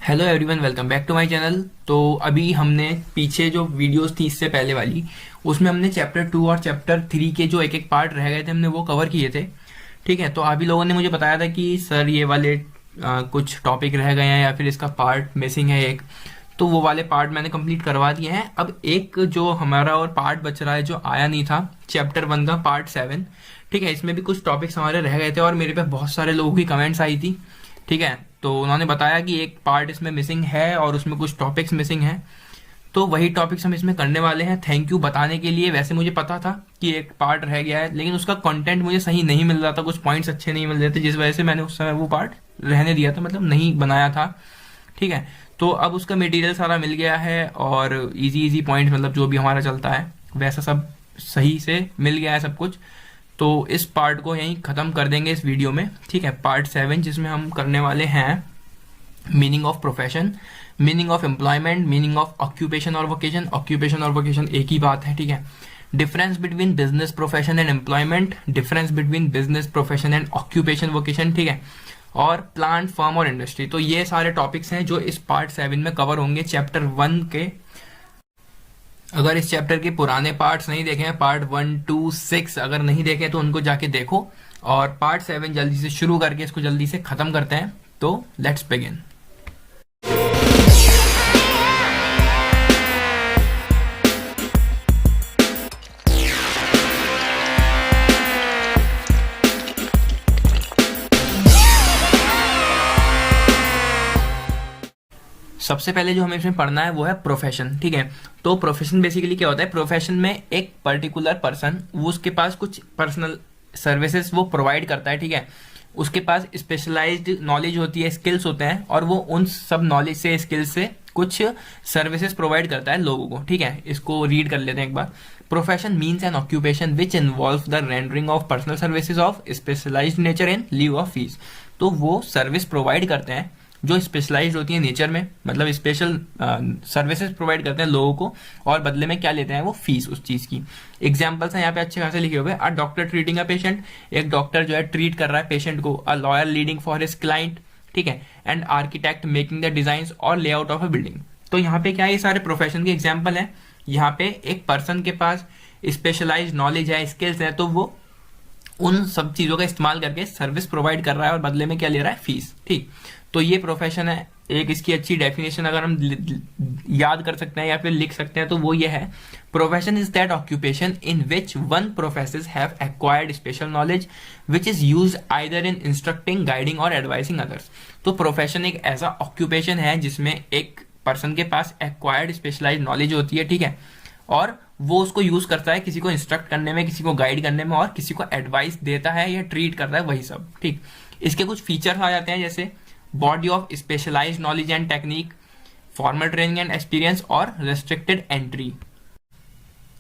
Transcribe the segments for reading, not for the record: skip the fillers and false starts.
Hello everyone, welcome back to my channel. तो अभी हमने पीछे जो वीडियोस थी इससे पहले वाली, उसमें हमने चैप्टर 2 और चैप्टर 3 के जो एक एक पार्ट रह गए थे हमने वो कवर किए थे। ठीक है, तो अभी लोगों ने मुझे बताया था कि सर ये वाले कुछ टॉपिक रह गए हैं या फिर इसका पार्ट मिसिंग है एक। तो वो वाले पार्ट मैंने कंप्लीट करवा दिए हैं। अब एक जो हमारा और पार्ट बच रहा है जो आया नहीं था, चैप्टर 1 का पार्ट 7। ठीक है, इसमें भी कुछ टॉपिक्स हमारे रह गए थे और मेरे पे बहुत सारे लोगों की कमेंट्स आई थी। ठीक है, तो उन्होंने बताया कि एक पार्ट इसमें मिसिंग है और उसमें कुछ टॉपिक्स मिसिंग हैं, तो वही टॉपिक्स हम इसमें करने वाले हैं। थैंक यू बताने के लिए। वैसे मुझे पता था कि एक पार्ट रह गया है, लेकिन उसका कंटेंट मुझे सही नहीं मिल रहा था, कुछ पॉइंट्स अच्छे नहीं मिल रहे थे, जिस वजह से मैंने उस समय वो पार्ट रहने दिया था, मतलब नहीं बनाया था। ठीक है, तो अब उसका मटेरियल सारा मिल गया है और इजी इजी पॉइंट, मतलब जो भी हमारा चलता है वैसा सब सही से मिल गया है सब कुछ। तो इस पार्ट को यहीं ख़त्म कर देंगे इस वीडियो में। ठीक है, पार्ट 7 जिसमें हम करने वाले हैं meaning of profession, meaning of employment, meaning of occupation और वोकेशन। ऑक्यूपेशन और वोकेशन एक ही बात है। ठीक है, difference between business profession and employment, difference between business profession and occupation vocation. ठीक है, और प्लांट, फर्म और इंडस्ट्री। तो ये सारे टॉपिक्स हैं जो इस पार्ट 7 में कवर होंगे चैप्टर 1 के। अगर इस चैप्टर के पुराने पार्ट्स नहीं देखे हैं, पार्ट 1, 2, 6 अगर नहीं देखे तो उनको जाके देखो, और पार्ट 7 जल्दी से शुरू करके इसको जल्दी से खत्म करते हैं। तो लेट्स बिगिन। सबसे पहले जो हमें इसमें पढ़ना है वो है प्रोफेशन। ठीक है, तो प्रोफेशन बेसिकली क्या होता है? प्रोफेशन में एक पर्टिकुलर पर्सन, वो उसके पास कुछ पर्सनल सर्विसेज वो प्रोवाइड करता है। ठीक है, उसके पास स्पेशलाइज्ड नॉलेज होती है, स्किल्स होते हैं, और वो उन सब नॉलेज से, स्किल्स से कुछ सर्विसेज प्रोवाइड करता है लोगों को। ठीक है, इसको रीड कर लेते हैं एक बार। Profession means an occupation which involve the rendering of personal services of specialized nature in lieu of fees. तो वो सर्विस प्रोवाइड करते हैं जो स्पेशलाइज्ड होती है नेचर में, मतलब स्पेशल सर्विसेज प्रोवाइड करते हैं लोगों को, और बदले में क्या लेते हैं? वो फीस उस चीज की। एग्जांपल्स हैं यहाँ पे अच्छे खासे लिखे हुए। A doctor treating a patient, एक डॉक्टर जो है ट्रीट कर रहा है पेशेंट को। A lawyer leading for his client. ठीक है, and architect making the design और लेआउट ऑफ अ बिल्डिंग। तो यहाँ पे क्या है? ये सारे प्रोफेशन के एग्जाम्पल है। यहाँ पे एक पर्सन के पास स्पेशलाइज नॉलेज है, स्किल्स है, तो वो उन सब चीजों का इस्तेमाल करके सर्विस प्रोवाइड कर रहा है और बदले में क्या ले रहा है? फीस। ठीक, तो ये प्रोफेशन है। एक इसकी अच्छी डेफिनेशन अगर हम याद कर सकते हैं या फिर लिख सकते हैं तो वो ये है: profession is that occupation in which one professors have acquired special knowledge which is used either in instructing, guiding और एडवाइसिंग अदर्स। तो प्रोफेशन एक ऐसा ऑक्यूपेशन है जिसमें एक पर्सन के पास एक्वायर्ड स्पेशलाइज नॉलेज होती है। ठीक है, और वो उसको यूज करता है किसी को इंस्ट्रक्ट करने में, किसी को गाइड करने में, और किसी को एडवाइस देता है या ट्रीट करता है, वही सब। ठीक, इसके कुछ फीचर्स आ जाते हैं जैसे body of specialized knowledge and technique, formal training and experience और रेस्ट्रिक्टेड एंट्री।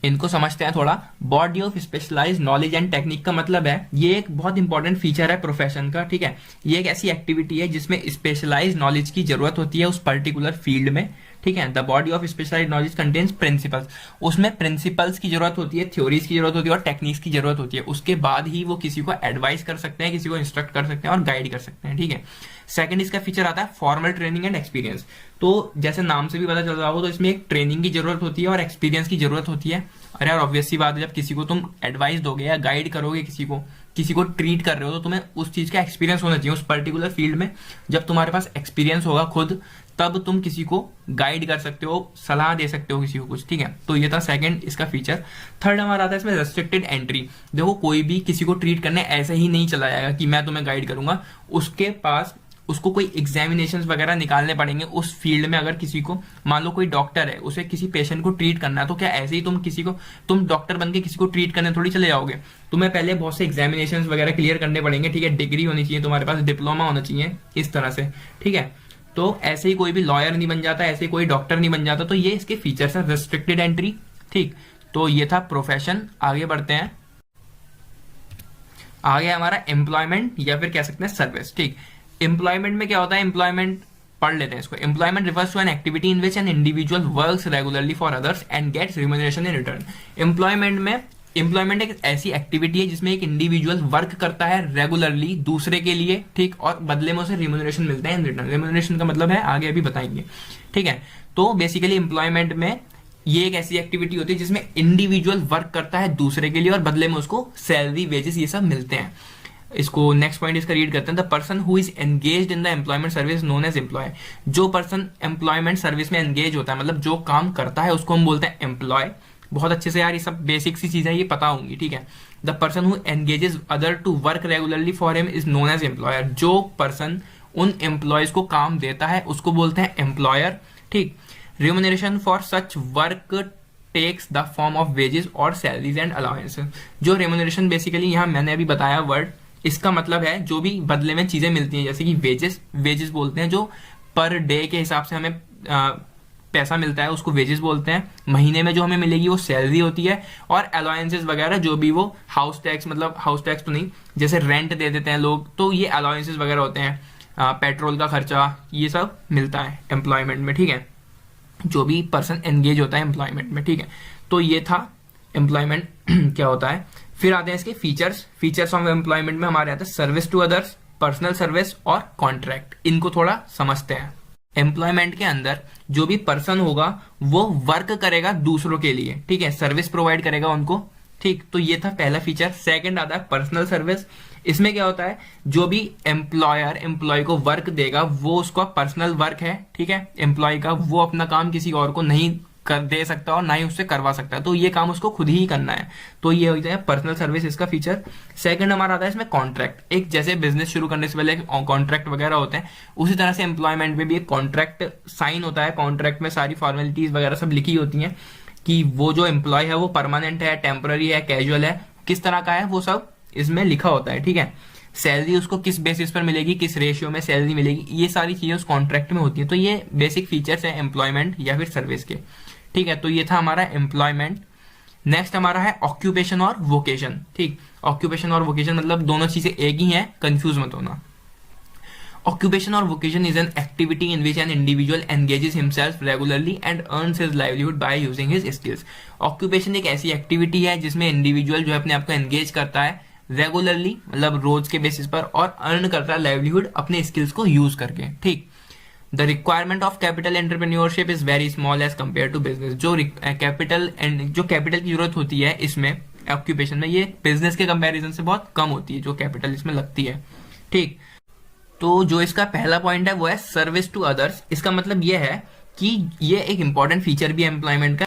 इनको समझते हैं थोड़ा। Body of specialized knowledge and technique का मतलब है, ये एक बहुत इंपॉर्टेंट फीचर है प्रोफेशन का। ठीक है, ये एक ऐसी एक्टिविटी है जिसमें स्पेशलाइज्ड नॉलेज की जरूरत होती है उस पर्टिकुलर फील्ड में। ठीक है, the body of specialized knowledge contains principles. उसमें प्रिंसिपल्स की जरूरत होती है, थ्योरीज की जरूरत होती है और टेक्निक्स की जरूरत होती है। उसके बाद ही वो किसी को एडवाइस कर सकते हैं, किसी को इंस्ट्रक्ट कर सकते हैं और गाइड कर सकते हैं। ठीक है, सेकंड इसका फीचर आता है फॉर्मल ट्रेनिंग एंड एक्सपीरियंस। तो जैसे नाम से भी पता चल रहा हो, तो इसमें एक ट्रेनिंग की जरूरत होती है और एक्सपीरियंस की जरूरत होती है। अरे यार, ऑब्वियस सी बात है, जब किसी को तुम एडवाइस दोगे या गाइड करोगे, किसी को ट्रीट कर रहे हो, तो तुम्हें उस चीज का एक्सपीरियंस होना चाहिए उस पर्टिकुलर फील्ड में। जब तुम्हारे पास एक्सपीरियंस होगा खुद, तब तुम किसी को गाइड कर सकते हो, सलाह दे सकते हो किसी को कुछ। ठीक है, तो ये था सेकंड इसका फीचर। थर्ड हमारा आता है इसमें रेस्ट्रिक्टेड एंट्री। देखो, कोई भी किसी को ट्रीट करने ऐसे ही नहीं चला जाएगा कि मैं तुम्हें गाइड करूंगा। उसके पास उसको कोई एग्जामिनेशंस वगैरह निकालने पड़ेंगे उस फील्ड में। अगर किसी को, मान लो कोई डॉक्टर है, उसे किसी पेशेंट को ट्रीट करना है, तो क्या ऐसे ही तुम डॉक्टर बन के किसी को ट्रीट करने थोड़ी चले जाओगे? तुम्हें पहले बहुत से एग्जामिनेशंस वगैरह क्लियर करने पड़ेंगे। ठीक है, डिग्री होनी चाहिए तुम्हारे पास, डिप्लोमा होना चाहिए, इस तरह से। ठीक है, तो ऐसे ही कोई भी लॉयर नहीं बन जाता, ऐसे ही कोई डॉक्टर नहीं बन जाता। तो ये इसके फीचर्स है, रेस्ट्रिक्टेड एंट्री। ठीक, तो ये था प्रोफेशन। आगे बढ़ते हैं। आगे हमारा एम्प्लॉयमेंट या फिर कह सकते हैं सर्विस। ठीक, एम्प्लॉयमेंट में क्या होता है? एम्प्लॉयमेंट पढ़ लेते हैं इसको। Employment refers to an activity in which an individual works regularly for others and gets remuneration in return. Employment में एम्प्लॉयमेंट एक ऐसी एक्टिविटी है जिसमें एक इंडिविजुअल वर्क करता है रेगुलरली दूसरे के लिए, ठीक, और बदले में उसे रिम्यूनरेशन मिलता है इन रिटर्न। रिम्यूनरेशन का मतलब है आगे अभी बताएंगे, ठीक है। तो बेसिकली एम्प्लॉयमेंट में ये एक ऐसी एक्टिविटी होती है जिसमें इंडिविजुअल वर्क करता है दूसरे के लिए और बदले में उसको सैलरी, वेजेस ये सब मिलते हैं। इसको नेक्स्ट पॉइंट इसका रीड करते हैं। The person who is engaged in the employment service known as employee. जो पर्सन एम्प्लॉयमेंट सर्विस में एंगेज होता है, मतलब जो काम करता है, उसको हम बोलते हैं एम्प्लॉय। बहुत अच्छे से यार ये सब बेसिक सी चीजें ये पता होंगी, ठीक है। The person who engages other to work regularly for him is known as employer. जो पर्सन उन एम्प्लॉयज को काम देता है उसको बोलते हैं एम्प्लॉयर, ठीक। Remuneration for such work takes the form of wages और सैलरीज एंड अलाउंसेस। जो रिम्यूनरेशन बेसिकली यहाँ मैंने अभी बताया वर्ड, इसका मतलब है जो भी बदले में चीजें मिलती हैं, जैसे कि वेजेस बोलते हैं जो पर डे के हिसाब से हमें पैसा मिलता है, उसको वेजेस बोलते हैं। महीने में जो हमें मिलेगी वो सैलरी होती है। और अलाउंसेस वगैरह जो भी, वो हाउस टैक्स, मतलब हाउस टैक्स तो नहीं, जैसे रेंट दे देते हैं लोग, तो ये अलाउंसेस वगैरह होते हैं। पेट्रोल का खर्चा, ये सब मिलता है एम्प्लॉयमेंट में, ठीक है, जो भी पर्सन एंगेज होता है एम्प्लॉयमेंट में, ठीक है। तो ये था एम्प्लॉयमेंट क्या होता है। फिर आते हैं इसके फीचर्स ऑफ एम्प्लॉयमेंट में हमारे आते हैं service to others, personal service और कॉन्ट्रैक्ट। इनको थोड़ा समझते हैं। एम्प्लॉयमेंट के अंदर जो भी पर्सन होगा वो वर्क करेगा दूसरों के लिए, ठीक है, सर्विस प्रोवाइड करेगा उनको, ठीक। तो ये था पहला फीचर। सेकंड आता है पर्सनल सर्विस। इसमें क्या होता है, जो भी एम्प्लॉयर एम्प्लॉय को वर्क देगा वो उसका पर्सनल वर्क है, ठीक है, एम्प्लॉय का। वो अपना काम किसी और को नहीं कर दे सकता और ना ही उससे करवा सकता है, तो ये काम उसको खुद ही करना है। तो ये होता है पर्सनल सर्विस, इसका फीचर। सेकंड हमारा आता है इसमें कॉन्ट्रैक्ट। एक जैसे बिजनेस शुरू करने से पहले कॉन्ट्रैक्ट वगैरह होते हैं, उसी तरह से एम्प्लॉयमेंट में भी एक कॉन्ट्रैक्ट साइन होता है। कॉन्ट्रैक्ट में सारी फॉर्मेलिटीज वगैरह सब लिखी होती हैं कि वो जो एम्प्लॉय है वो परमानेंट है, टेम्पररी है, कैजुअल है, किस तरह का है, वो सब इसमें लिखा होता है, ठीक है। सैलरी उसको किस बेसिस पर मिलेगी, किस रेशियो में सैलरी मिलेगी, ये सारी चीजें उस कॉन्ट्रैक्ट में होती है। तो ये बेसिक फीचर्स है एम्प्लॉयमेंट या फिर सर्विस के, ठीक है। तो ये था हमारा एम्प्लॉयमेंट। नेक्स्ट हमारा है ऑक्यूपेशन और वोकेशन, ठीक। ऑक्यूपेशन और वोकेशन मतलब दोनों चीजें एक ही हैं, कंफ्यूज मत होना। Occupation or vocation is an activity in which an individual engages himself regularly and earns his livelihood by using his skills. Occupation एक ऐसी एक्टिविटी है जिसमें इंडिविजुअल जो है अपने आप को एंगेज करता है रेगुलरली, मतलब रोज के बेसिस पर, और अर्न करता है लाइवलीहुड अपने स्किल्स को यूज करके, ठीक। The requirement of capital entrepreneurship is very small as compare to business. जो कैपिटल की जरूरत होती है इसमें ऑक्यूपेशन में, ये बिजनेस के कंपैरिजन से बहुत कम होती है जो कैपिटल इसमें लगती है, ठीक। तो जो इसका पहला पॉइंट है वो है सर्विस टू अदर्स। इसका मतलब ये है कि ये एक इंपॉर्टेंट फीचर भी है एम्प्लॉयमेंट का।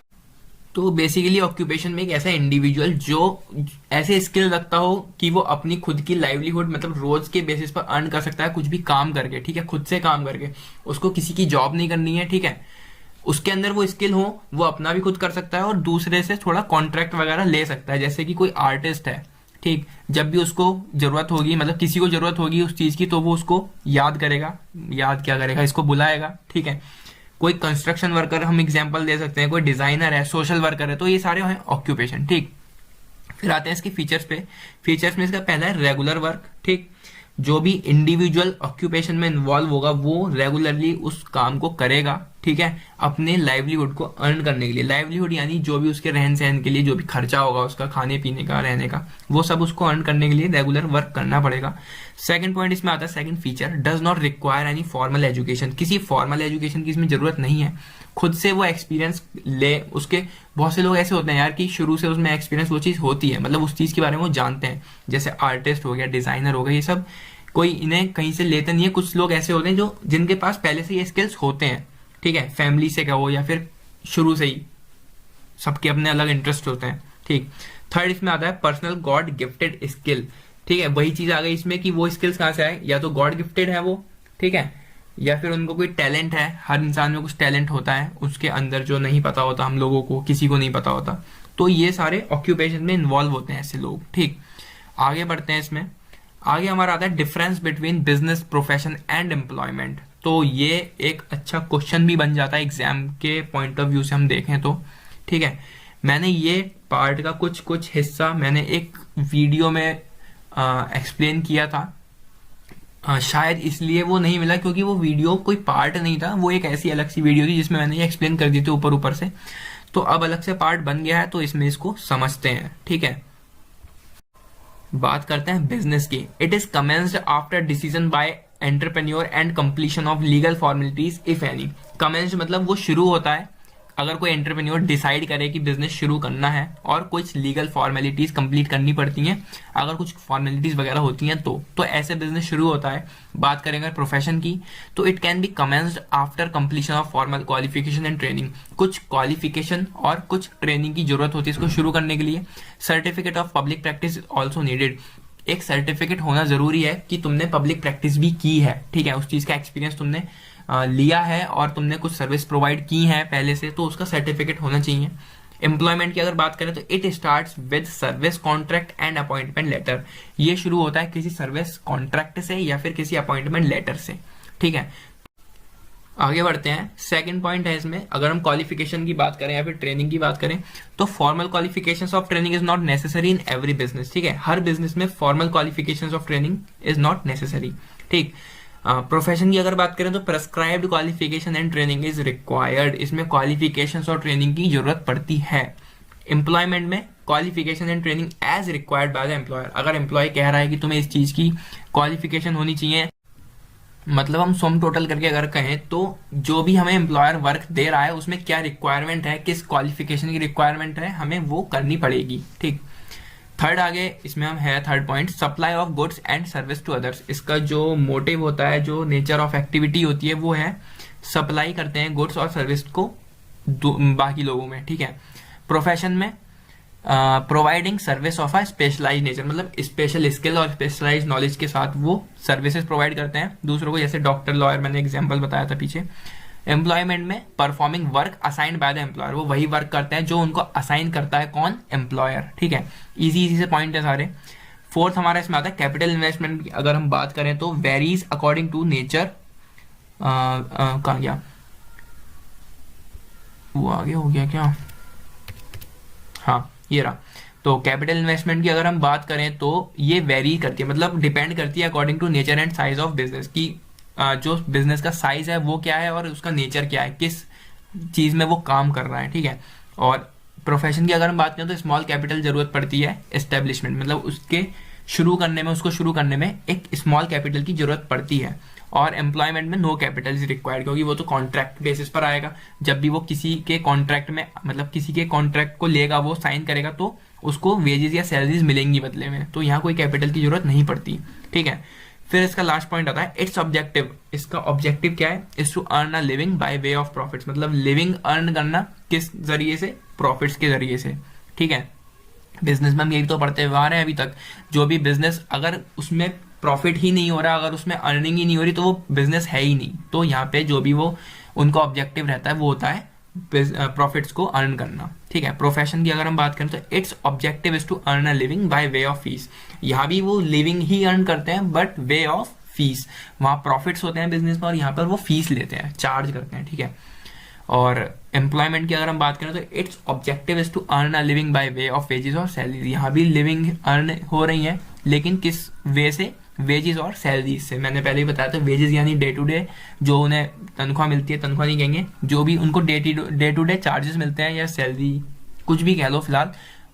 तो बेसिकली ऑक्यूपेशन में एक ऐसा इंडिविजुअल जो ऐसे स्किल रखता हो कि वो अपनी खुद की लाइवलीहुड, मतलब रोज के बेसिस पर अर्न कर सकता है कुछ भी काम करके, ठीक है, खुद से काम करके, उसको किसी की जॉब नहीं करनी है, ठीक है। उसके अंदर वो स्किल हो, वो अपना भी खुद कर सकता है और दूसरे से थोड़ा कॉन्ट्रैक्ट वगैरह ले सकता है। जैसे कि कोई आर्टिस्ट है, ठीक, जब भी उसको जरूरत होगी, मतलब किसी को जरूरत होगी उस चीज की, तो वो उसको याद करेगा, याद क्या करेगा, इसको बुलाएगा, ठीक है। कोई कंस्ट्रक्शन वर्कर हम एग्जांपल दे सकते हैं, कोई डिजाइनर है, सोशल वर्कर है, तो ये सारे हैं ऑक्यूपेशन, ठीक। फिर आते हैं इसके फीचर्स पे। फीचर्स में इसका पहला है रेगुलर वर्क, ठीक। जो भी इंडिविजुअल ऑक्यूपेशन में इन्वॉल्व होगा वो रेगुलरली उस काम को करेगा, ठीक है, अपने लाइवलीहुड को अर्न करने के लिए। लाइवलीहुड यानी जो भी उसके रहन सहन के लिए जो भी खर्चा होगा उसका, खाने पीने का, रहने का, वो सब उसको अर्न करने के लिए रेगुलर वर्क करना पड़ेगा। सेकंड पॉइंट इसमें आता है, second feature, does not require any formal education. किसी फॉर्मल एजुकेशन की इसमें जरूरत नहीं है, खुद से वो एक्सपीरियंस ले। उसके बहुत से लोग ऐसे होते हैं यार कि शुरू से उसमें एक्सपीरियंस वो चीज होती है, मतलब उस चीज के बारे में वो जानते हैं, जैसे आर्टिस्ट हो गया, डिजाइनर हो गया, ये सब कोई इन्हें कहीं से लेते नहीं है। कुछ लोग ऐसे होते हैं जो जिनके पास पहले से ये स्किल्स होते हैं, ठीक है, फैमिली से कहो या फिर शुरू से ही, सबके अपने अलग इंटरेस्ट होते हैं, ठीक। थर्ड इसमें आता है पर्सनल गॉड गिफ्टेड स्किल, ठीक है। वही चीज आ गई इसमें कि वो स्किल्स कहाँ से आए, या तो गॉड गिफ्टेड है वो, ठीक है, या फिर उनको कोई टैलेंट है। हर इंसान में कुछ टैलेंट होता है उसके अंदर जो नहीं पता होता हम लोगों को, किसी को नहीं पता होता। तो ये सारे ऑक्यूपेशन में इन्वॉल्व होते हैं ऐसे लोग, ठीक। आगे बढ़ते हैं इसमें। आगे हमारा आता है difference between business, profession and employment. तो ये एक अच्छा क्वेश्चन भी बन जाता है एग्जाम के पॉइंट ऑफ व्यू से हम देखें तो, ठीक है। मैंने ये पार्ट का कुछ हिस्सा मैंने एक वीडियो में एक्सप्लेन किया था, शायद इसलिए वो नहीं मिला क्योंकि वो वीडियो कोई पार्ट नहीं था, वो एक ऐसी अलग सी वीडियो थी जिसमें मैंने ये एक्सप्लेन कर दी थी ऊपर ऊपर से। तो अब अलग से पार्ट बन गया है, तो इसमें इसको समझते हैं, ठीक है। बात करते हैं बिजनेस की। It is commenced after decision by entrepreneur and completion of legal formalities if any. Commenced मतलब वो शुरू होता है अगर कोई एंटरप्रेन्योर डिसाइड करे कि बिजनेस शुरू करना है और कुछ लीगल फॉर्मेलिटीज कंप्लीट करनी पड़ती हैं, अगर कुछ फॉर्मेलिटीज वगैरह होती हैं तो ऐसे बिजनेस शुरू होता है। बात करेंगे प्रोफेशन की, तो it can be commenced after completion of formal qualification and training. कुछ क्वालिफिकेशन और कुछ ट्रेनिंग की जरूरत होती है इसको शुरू करने के लिए। Certificate of public practice also needed. एक सर्टिफिकेट होना जरूरी है कि तुमने पब्लिक प्रैक्टिस भी की है, ठीक है, उस चीज का एक्सपीरियंस तुमने लिया है और तुमने कुछ सर्विस प्रोवाइड की है पहले से, तो उसका सर्टिफिकेट होना चाहिए। एम्प्लॉयमेंट की अगर बात करें तो it starts with service contract and appointment letter. ये शुरू होता है किसी सर्विस कॉन्ट्रैक्ट से या फिर किसी अपॉइंटमेंट लेटर से, ठीक है। आगे बढ़ते हैं। सेकंड पॉइंट है इसमें, अगर हम क्वालिफिकेशन की बात करें या फिर ट्रेनिंग की बात करें, तो formal qualifications of training is not necessary in every business, ठीक है। हर बिजनेस में formal qualifications of training is not necessary, ठीक। प्रोफेशन की अगर बात करें तो prescribed qualification and training is required. इसमें क्वालिफिकेशंस और ट्रेनिंग की जरूरत पड़ती है। एम्प्लॉयमेंट में qualification and training as required by the employer. अगर एम्प्लॉय कह रहा है कि तुम्हें इस चीज की क्वालिफिकेशन होनी चाहिए, मतलब हम सम टोटल करके अगर कहें तो जो भी हमें एम्प्लॉयर वर्क दे रहा है उसमें क्या रिक्वायरमेंट है, किस क्वालिफिकेशन की रिक्वायरमेंट है, हमें वो करनी पड़ेगी, ठीक। थर्ड आगे इसमें हम है third point, supply of goods and service to others. इसका जो मोटिव होता है, जो नेचर ऑफ एक्टिविटी होती है, वो है सप्लाई करते हैं गुड्स और सर्विस को बाकी लोगों में, ठीक है। प्रोफेशन में providing service of a specialise nature, मतलब स्पेशल स्किल और स्पेशलाइज नॉलेज के साथ वो सर्विसेज प्रोवाइड करते हैं दूसरों को, जैसे डॉक्टर, लॉयर, मैंने एग्जांपल बताया था पीछे। एम्प्लॉयमेंट में performing work assigned by the employer, वो वही वर्क करते हैं जो उनको असाइन करता है कौन, एम्प्लॉयर, ठीक है। इजी इजी से पॉइंट है सारे। फोर्थ हमारा इसमें आता है कैपिटल इन्वेस्टमेंट की अगर हम बात करें तो वेरीज अकॉर्डिंग टू नेचर। कहाँ गया वो, आगे हो गया क्या, हाँ ये रहा। तो कैपिटल इन्वेस्टमेंट की अगर हम बात करें तो ये वेरी करती है, मतलब डिपेंड करती है according to nature and size of business की जो बिजनेस का साइज है वो क्या है और उसका नेचर क्या है, किस चीज में वो काम कर रहा है, ठीक है। और प्रोफेशन की अगर हम बात करें तो स्मॉल कैपिटल जरूरत पड़ती है एस्टेब्लिशमेंट, मतलब उसके शुरू करने में एक स्मॉल कैपिटल की जरूरत पड़ती है। और एम्प्लॉयमेंट में नो कैपिटल इज रिक्वायर्ड, क्योंकि वो तो कॉन्ट्रैक्ट बेसिस पर आएगा। जब भी वो किसी के कॉन्ट्रैक्ट में, मतलब किसी के कॉन्ट्रैक्ट को लेगा, वो साइन करेगा तो उसको वेजेस या सैलरीज मिलेंगी बदले में, तो यहाँ कोई कैपिटल की जरूरत नहीं पड़ती, ठीक है। फिर इसका लास्ट पॉइंट आता है इट्स ऑब्जेक्टिव। इसका ऑब्जेक्टिव क्या है, is to earn a living by way of profits, मतलब लिविंग अर्न करना किस जरिए से, प्रॉफिट्स के जरिए से, ठीक है। बिजनेस में हम यही तो पढ़ते हुए आ रहे हैं अभी तक, जो भी बिजनेस अगर उसमें प्रॉफिट ही नहीं हो रहा, अगर उसमें अर्निंग ही नहीं हो रही, तो वो बिजनेस है ही नहीं। तो यहाँ पे जो भी वो उनका ऑब्जेक्टिव रहता है वो होता है प्रॉफिट्स को अर्न करना, ठीक है। प्रोफेशन की अगर हम बात करें तो its objective is to earn a living by way of fees. यहाँ भी वो लिविंग ही अर्न करते हैं बट वे ऑफ फीस। वहाँ प्रॉफिट्स होते हैं बिजनेस में और यहाँ पर वो फीस लेते हैं, चार्ज करते हैं, ठीक है। और एम्प्लॉयमेंट की अगर हम बात करें तो its objective is to earn a living by way of wages और सैलरी। यहाँ भी लिविंग अर्न हो रही है, लेकिन किस वे से, वेजेस और सैलरीज से। मैंने पहले ही बताया था, वेजेस यानी डे टू डे जो उन्हें तनख्वाह मिलती है, तनख्वाह नहीं कहेंगे, जो भी उनको डे टू डे चार्जेस मिलते हैं या सैलरी, कुछ भी कह लो फिलहाल,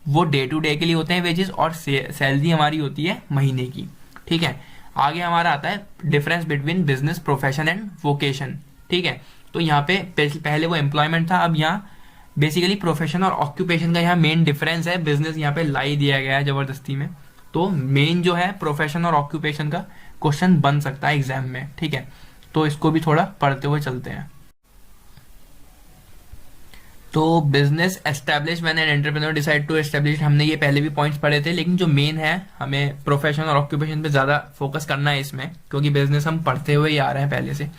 वो डे टू डे के लिए होते हैं वेजेस, और सैलरी हमारी होती है महीने की, ठीक है। आगे हमारा आता है difference between business, profession and vocation, ठीक है। तो यहाँ पे पहले वो एम्प्लॉयमेंट था, अब यहाँ बेसिकली प्रोफेशन और ऑक्यूपेशन का यहाँ मेन डिफरेंस है। बिजनेस यहाँ पे लाई दिया गया है जबरदस्ती में, तो मेन जो है प्रोफेशन और ऑक्यूपेशन का क्वेश्चन बन सकता है एग्जाम में, ठीक है। तो इसको भी थोड़ा पढ़ते हुए चलते हैं। तो business establish when an entrepreneur decide to establish, हमने ये पहले भी पॉइंट्स पढ़े थे, लेकिन जो मेन है हमें प्रोफेशन और ऑक्यूपेशन पे ज्यादा फोकस करना है इसमें, क्योंकि बिजनेस हम पढ़ते हुए ही आ रहे हैं पहले से।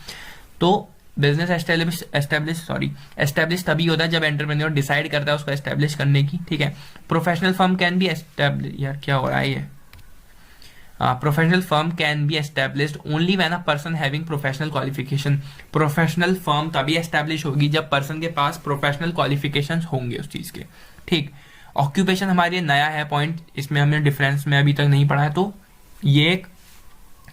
तो बिजनेस एस्टैब्लिश तभी होता है जब एंटरप्रेन्योर डिसाइड करता है उसको एस्टैब्लिश करने की, ठीक है। Professional firm can be establish, यार क्या हो रहा है ये, professional firm can be established only when a person having professional qualification. Professional firm तभी एस्टैब्लिश होगी जब पर्सन के पास प्रोफेशनल क्वालिफिकेशन होंगे उस चीज के, ठीक। ऑक्यूपेशन हमारे लिए नया है पॉइंट, इसमें हमने डिफरेंस में अभी तक नहीं पढ़ा है, तो ये एक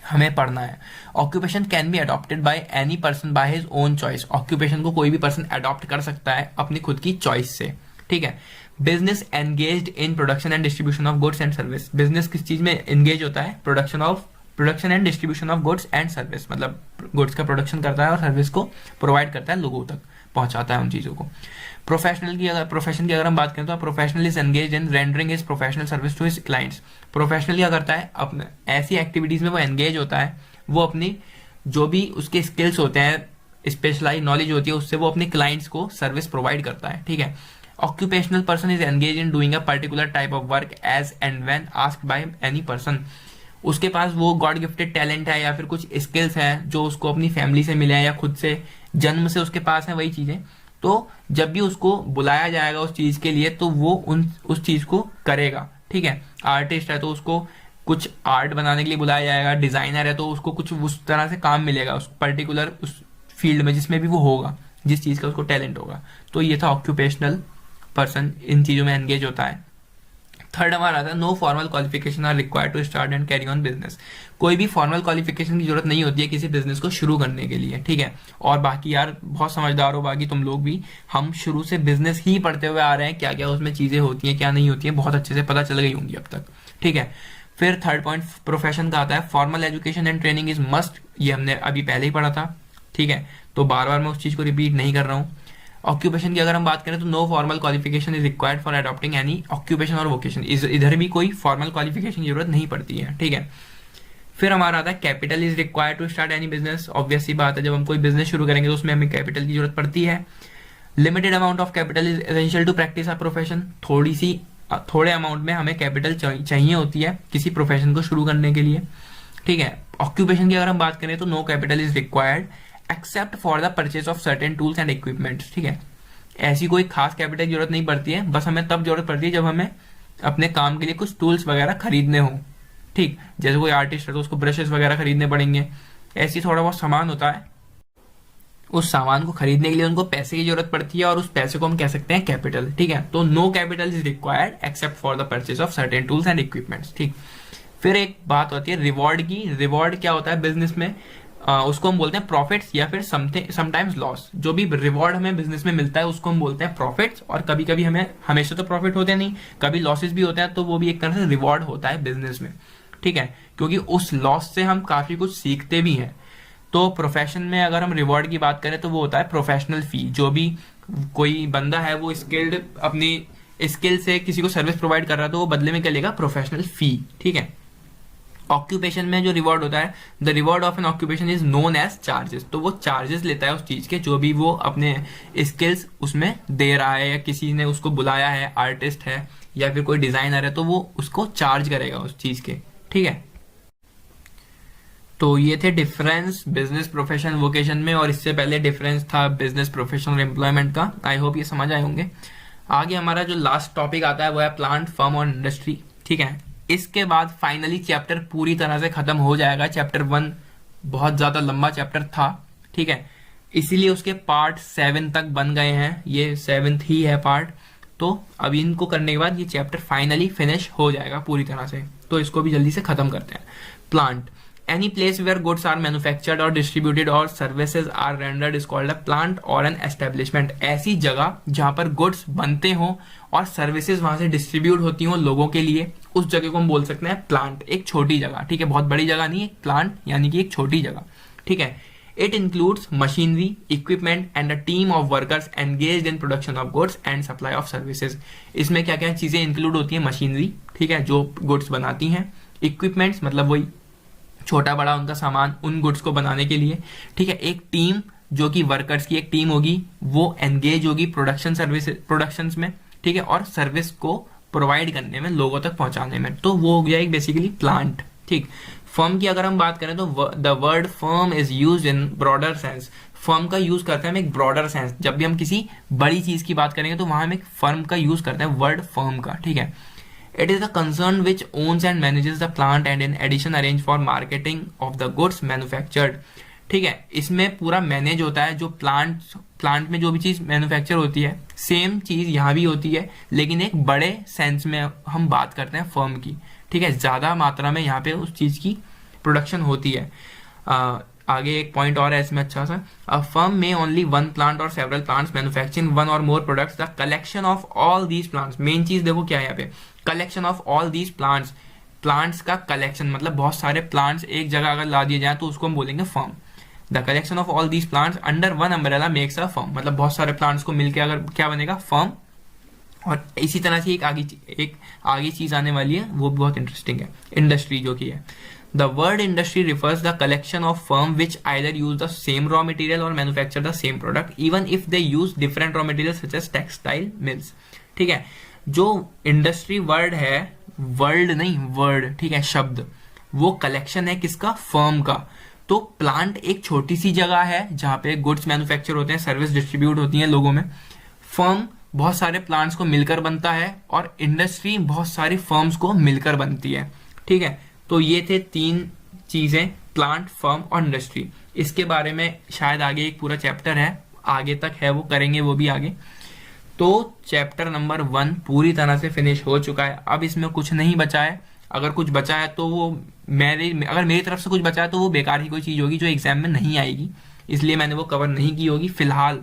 हमें पढ़ना है। Occupation can be adopted by any person by his own choice. Occupation को कोई भी पर्सन अडॉप्ट कर सकता है अपनी खुद की चॉइस से, ठीक है। Business engaged in production and distribution of goods and service. Business किस चीज में एंगेज होता है? Production and distribution of goods and service, मतलब गुड्स का प्रोडक्शन करता है और सर्विस को प्रोवाइड करता है, लोगों तक पहुंचाता है उन चीजों को। प्रोफेशन की अगर हम बात करें तो professional is engage in rendering his professional service to his clients. Professional क्या करता है? अपने ऐसी एक्टिविटीज में वो एंगेज होता है, वो अपनी जो भी उसके स्किल्स होते हैं, स्पेशलाइज नॉलेज होती है, उससे वो अपने क्लाइंट्स को सर्विस प्रोवाइड करता है, ठीक है। Occupational person is engage in doing a particular type of work as and when asked by any person. उसके पास वो गॉड गिफ्टेड टैलेंट है या फिर कुछ स्किल्स हैं जो उसको अपनी फैमिली से मिले हैं या खुद से जन्म से उसके पास है वही चीजें, तो जब भी उसको बुलाया जाएगा उस चीज के लिए तो वो उस चीज को करेगा, ठीक है। आर्टिस्ट है तो उसको कुछ आर्ट बनाने के लिए बुलाया जाएगा, डिजाइनर है तो उसको कुछ उस तरह से काम मिलेगा उस पर्टिकुलर उस फील्ड में जिसमें भी वो होगा, जिस चीज का उसको टैलेंट होगा। तो ये था ऑक्यूपेशनल पर्सन इन चीजों में एंगेज होता है। थर्ड हमारा आता है no formal qualification are required to start and carry on business. कोई भी फॉर्मल क्वालिफिकेशन की जरूरत नहीं होती है किसी बिजनेस को शुरू करने के लिए, ठीक है। और बाकी यार बहुत समझदार हो बाकी तुम लोग भी, हम शुरू से बिजनेस ही पढ़ते हुए आ रहे हैं, क्या क्या उसमें चीजें होती हैं क्या नहीं होती हैं बहुत अच्छे से पता चल गई होंगी अब तक, ठीक है। फिर थर्ड पॉइंट प्रोफेशन का आता है formal education and training is must. ये हमने अभी पहले ही पढ़ा था, ठीक है, तो बार बार मैं उस चीज को रिपीट नहीं कर रहा हूँ। ऑक्यूपेशन की अगर हम बात करें तो no formal qualification is required for adopting any occupation और वोकेशन। इधर भी कोई फॉर्मल क्वालिफिकेशन की जरूरत नहीं पड़ती है, ठीक है। फिर हमारा आता है capital is required to start any business. Obvious सी बात है, जब हम कोई बिजनेस शुरू करेंगे तो उसमें हमें कैपिटल की जरूरत पड़ती है। Limited amount of capital is essential to practice a profession. थोड़े अमाउंट में हमें कैपिटल चाहिए होती है किसी प्रोफेशन को शुरू करने के लिए, ठीक है। ऑक्यूपेशन की अगर हम बात करें तो no capital is required except for the purchase of certain tools and equipments, ठीक है। ऐसी कोई खास कैपिटल की जरूरत नहीं पड़ती है, बस हमें तब जरूरत पड़ती है जब हमें अपने काम के लिए कुछ टूल्स वगैरह खरीदने हो, ठीक। जैसे कोई आर्टिस्ट है तो उसको ब्रशेस वगैरह खरीदने पड़ेंगे, ऐसी थोड़ा बहुत सामान होता है, उस सामान को खरीदने के लिए उनको पैसे की जरूरत पड़ती है और उस पैसे को हम कह सकते हैं कैपिटल, ठीक है। तो no capital is required except for the purchase of certain tools and equipments, ठीक। फिर एक बात होती है रिवॉर्ड की। रिवॉर्ड क्या होता है बिजनेस में? उसको हम बोलते हैं प्रॉफिट्स या फिर समटाइम्स लॉस। जो भी रिवॉर्ड हमें बिजनेस में मिलता है उसको हम बोलते हैं प्रॉफिट्स, और कभी कभी हमें हमेशा तो प्रॉफिट होते नहीं, कभी लॉसेस भी होते हैं, तो वो भी एक तरह से रिवॉर्ड होता है बिजनेस में, ठीक है, क्योंकि उस लॉस से हम काफी कुछ सीखते भी हैं। तो प्रोफेशन में अगर हम रिवॉर्ड की बात करें तो वो होता है प्रोफेशनल फी। जो भी कोई बंदा है वो स्किल्ड अपनी स्किल से किसी को सर्विस प्रोवाइड कर रहा है तो वो बदले में क्या लेगा? प्रोफेशनल फी, ठीक है। ऑक्यूपेशन में जो रिवॉर्ड होता है, the reward of an occupation is known as charges. तो वो चार्जेस लेता है उस चीज के, जो भी वो अपने स्किल्स उसमें दे रहा है या किसी ने उसको बुलाया है, आर्टिस्ट है या फिर कोई डिजाइनर है, तो वो उसको चार्ज करेगा उस चीज के, ठीक है। तो ये थे डिफरेंस बिजनेस प्रोफेशन वोकेशन में, और इससे पहले डिफरेंस था बिजनेस प्रोफेशन और एम्प्लॉयमेंट का। आई होप ये समझ आए होंगे। आगे हमारा जो लास्ट टॉपिक आता है वो है प्लांट, फर्म और इंडस्ट्री, ठीक है। इसके बाद फाइनली चैप्टर पूरी तरह से खत्म हो जाएगा। चैप्टर 1 बहुत ज्यादा लंबा चैप्टर था, ठीक है, इसीलिए उसके पार्ट 7 तक बन गए हैं। ये 7th ही है पार्ट, तो अब इनको करने के बाद ये चैप्टर फाइनली फिनिश हो जाएगा पूरी तरह से। तो इसको भी जल्दी से खत्म करते हैं। Plant, any place where goods are manufactured or distributed or services are rendered is called a plant or an establishment। ऐसी जगह जहां पर गुड्स बनते हो और सर्विसेज वहां से डिस्ट्रीब्यूट होती हो लोगों के लिए, उस जगह को हम बोल सकते हैं प्लांट। एक छोटी जगह, ठीक है, बहुत बड़ी जगह नहीं, एक प्लांट यानी कि एक छोटी जगह, ठीक है। It includes machinery, equipment and a team of workers engaged in production of goods and supply of services. इसमें क्या क्या चीजें इंक्लूड होती है? मशीनरी, ठीक है, जो गुड्स बनाती हैं। इक्विपमेंट्स मतलब वही छोटा बड़ा उनका सामान, उन गुड्स को बनाने के लिए, ठीक है। एक टीम जो कि वर्कर्स की एक टीम होगी, वो एंगेज होगी प्रोडक्शन में, ठीक है, और सर्विस को प्रोवाइड करने में, लोगों तक पहुंचाने में। तो वो हो गया एक बेसिकली प्लांट, ठीक। फर्म की अगर हम बात करें तो the word firm is used in broader sense. Firm का यूज करते हैं हम एक ब्रॉडर सेंस। जब भी हम किसी बड़ी चीज की बात करेंगे तो वहां हम एक फर्म का यूज करते हैं, वर्ड फर्म का, ठीक है। It is the concern which owns and manages the plant and in addition arrange for marketing of the goods manufactured। ठीक है, इसमें पूरा मैनेज होता है जो प्लांट में जो भी चीज मैन्युफैक्चर होती है, सेम चीज यहाँ भी होती है, लेकिन एक बड़े सेंस में हम बात करते हैं फर्म की, ठीक है। ज्यादा मात्रा में यहाँ पे उस चीज की प्रोडक्शन होती है। आगे एक पॉइंट और है इसमें अच्छा सा, अ फर्म में ओनली वन प्लांट और सेवरल प्लांट्स मैन्युफैक्चरिंग वन और more products, the collection of all these plants. Main चीज देखो क्या है यहाँ पे, collection of all these plants, plants का कलेक्शन मतलब बहुत सारे प्लांट्स एक जगह अगर ला दिए जाए तो उसको हम बोलेंगे firm. The collection of all these plants under one umbrella makes a firm, मतलब बहुत सारे प्लांट्स को मिलकर अगर क्या बनेगा, फर्म। और इसी तरह से एक आगे चीज आने वाली है, वो भी बहुत इंटरेस्टिंग है, इंडस्ट्री जो की है। The word industry refers the collection of firm which either use the same raw material और manufacture the same product even if they use different raw material such as textile mills. ठीक है, जो industry word है, word नहीं word, ठीक है, शब्द, वो कलेक्शन है किसका, फर्म का। तो प्लांट एक छोटी सी जगह है जहां पे गुड्स मैन्युफैक्चर होते हैं, सर्विस डिस्ट्रीब्यूट होती है लोगों में। फर्म बहुत सारे प्लांट्स को मिलकर बनता है और इंडस्ट्री बहुत सारी फर्म्स को मिलकर बनती है। ठीक है, तो ये थे 3 चीजें, प्लांट, फर्म और इंडस्ट्री। इसके बारे में शायद आगे एक पूरा चैप्टर है, आगे तक है, वो करेंगे वो भी आगे। तो चैप्टर नंबर 1 पूरी तरह से फिनिश हो चुका है। अब इसमें कुछ नहीं बचा है, अगर कुछ बचा है तो वो अगर मेरी तरफ से कुछ बचा है तो वो बेकार की कोई चीज होगी जो एग्जाम में नहीं आएगी, इसलिए मैंने वो कवर नहीं की होगी। फिलहाल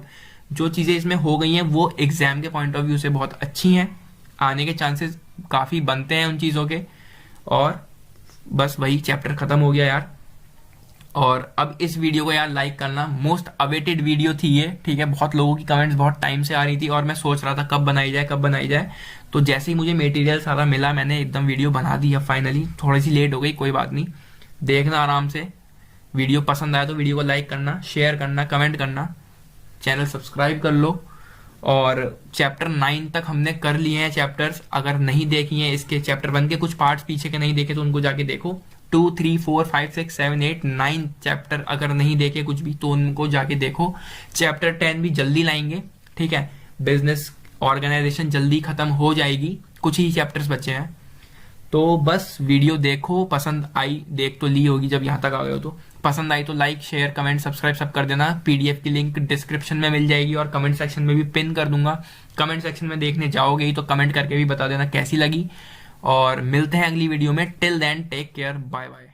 जो चीजें इसमें हो गई हैं वो एग्जाम के पॉइंट ऑफ व्यू से बहुत अच्छी हैं, आने के चांसेस काफी बनते हैं उन चीजों के। और बस वही चैप्टर खत्म हो गया यार। और अब इस वीडियो को यार लाइक करना, मोस्ट अवेटेड वीडियो थी ये। ठीक है, बहुत लोगों की कमेंट्स बहुत टाइम से आ रही थी और मैं सोच रहा था कब बनाई जाए कब बनाई जाए। तो जैसे ही मुझे मटेरियल सारा मिला मैंने एकदम वीडियो बना दी है फाइनली। थोड़ी सी लेट हो गई, कोई बात नहीं, देखना आराम से। वीडियो पसंद आया तो वीडियो को लाइक करना, शेयर करना, कमेंट करना, चैनल सब्सक्राइब कर लो। और चैप्टर 9 तक हमने कर लिए हैं चैप्टर्स, अगर नहीं देखी हैं इसके चैप्टर 1 के कुछ पार्ट्स पीछे के नहीं देखे तो उनको जाके देखो। 2, 3, 4, 5, 6, 7, 8, 9 चैप्टर अगर नहीं देखे कुछ भी तो उनको जाके देखो। चैप्टर 10 भी जल्दी लाएंगे। ठीक है, बिजनेस ऑर्गेनाइजेशन जल्दी खत्म हो जाएगी, कुछ ही चैप्टर्स बचे हैं। तो बस वीडियो देखो, पसंद आई, देख तो ली होगी जब यहाँ तक आ गए हो, तो पसंद आई तो लाइक, शेयर, कमेंट, सब्सक्राइब सब कर देना। पीडीएफ की लिंक डिस्क्रिप्शन में मिल जाएगी और कमेंट सेक्शन में भी पिन कर दूंगा। कमेंट सेक्शन में देखने जाओगे ही तो कमेंट करके भी बता देना कैसी लगी। और मिलते हैं अगली वीडियो में। Till then take care, bye bye.